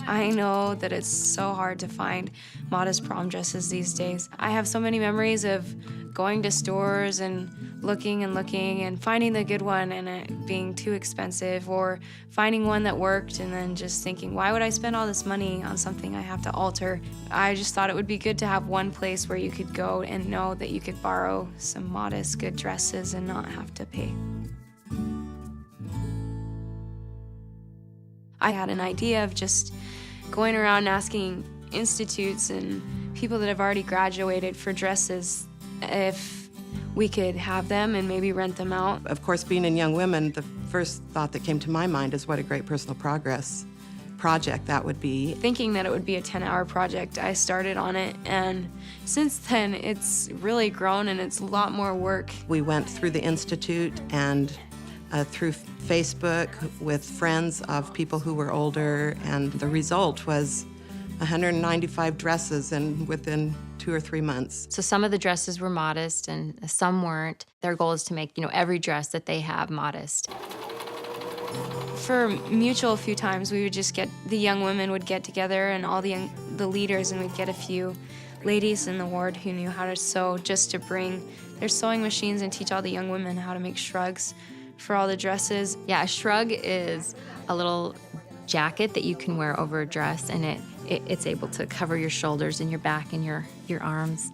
I know that it's so hard to find modest prom dresses these days. I have so many memories of going to stores and looking and finding the good one and it being too expensive, or finding one that worked and then just thinking, why would I spend all this money on something I have to alter? I just thought it would be good to have one place where you could go and know that you could borrow some modest, good dresses and not have to pay. I had an idea of just going around asking institutes and people that have already graduated for dresses if we could have them and maybe rent them out. Of course, being in Young Women, the first thought that came to my mind is what a great personal progress project that would be. Thinking that it would be a 10-hour project, I started on it, and since then it's really grown and it's a lot more work. We went through the Institute and through Facebook with friends of people who were older, and the result was 195 dresses within 2 or 3 months. So some of the dresses were modest and some weren't. Their goal is to make, every dress that they have modest. For Mutual, a few times we would just the young women would get together and all the leaders, and we'd get a few ladies in the ward who knew how to sew, just to bring their sewing machines and teach all the young women how to make shrugs for all the dresses. Yeah, a shrug is a little jacket that you can wear over a dress, and it's able to cover your shoulders and your back and your arms.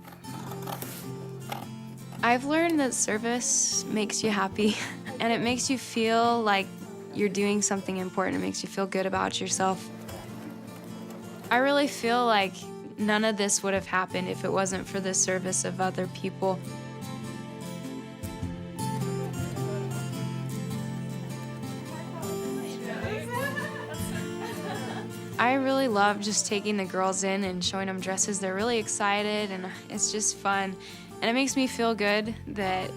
I've learned that service makes you happy, and it makes you feel like you're doing something important. It makes you feel good about yourself. I really feel like none of this would have happened if it wasn't for the service of other people. I really love just taking the girls in and showing them dresses. They're really excited and it's just fun. And it makes me feel good that,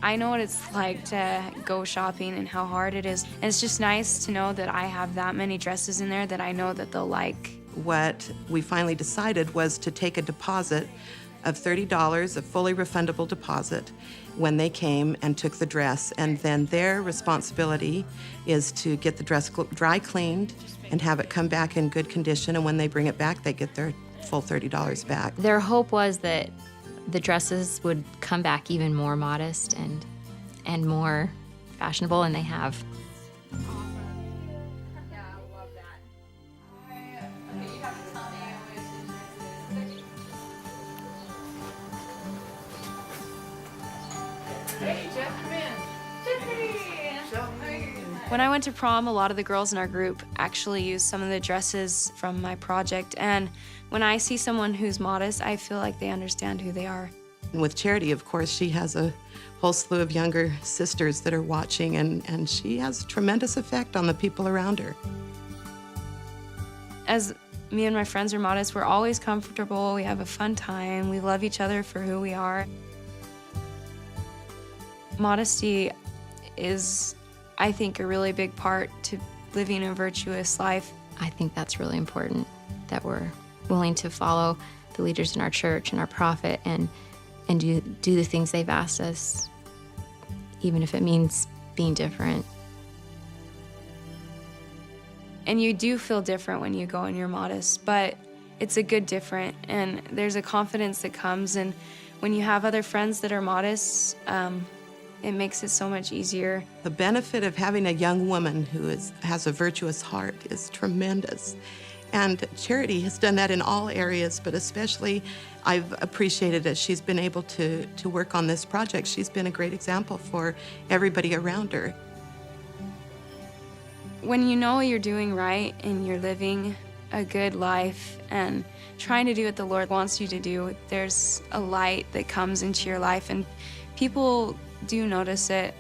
I know what it's like to go shopping and how hard it is. And it's just nice to know that I have that many dresses in there that I know that they'll like. What we finally decided was to take a deposit of $30, a fully refundable deposit, when they came and took the dress. And then their responsibility is to get the dress dry cleaned and have it come back in good condition. And when they bring it back, they get their full $30 back. Their hope was that the dresses would come back even more modest and more fashionable, and they have. Hey, Jeff, come in. When I went to prom, a lot of the girls in our group actually used some of the dresses from my project, and when I see someone who's modest, I feel like they understand who they are. And with Charity, of course, she has a whole slew of younger sisters that are watching, and she has a tremendous effect on the people around her. As me and my friends are modest, we're always comfortable, we have a fun time, we love each other for who we are. Modesty is, I think, a really big part to living a virtuous life. I think that's really important, that we're willing to follow the leaders in our church and our prophet and do the things they've asked us, even if it means being different. And you do feel different when you go and you're modest, but it's a good different, and there's a confidence that comes, and when you have other friends that are modest, it makes it so much easier. The benefit of having a young woman who has a virtuous heart is tremendous. And Charity has done that in all areas, but especially I've appreciated that she's been able to work on this project. She's been a great example for everybody around her. When you know you're doing right and you're living a good life and trying to do what the Lord wants you to do, there's a light that comes into your life, and people do notice it.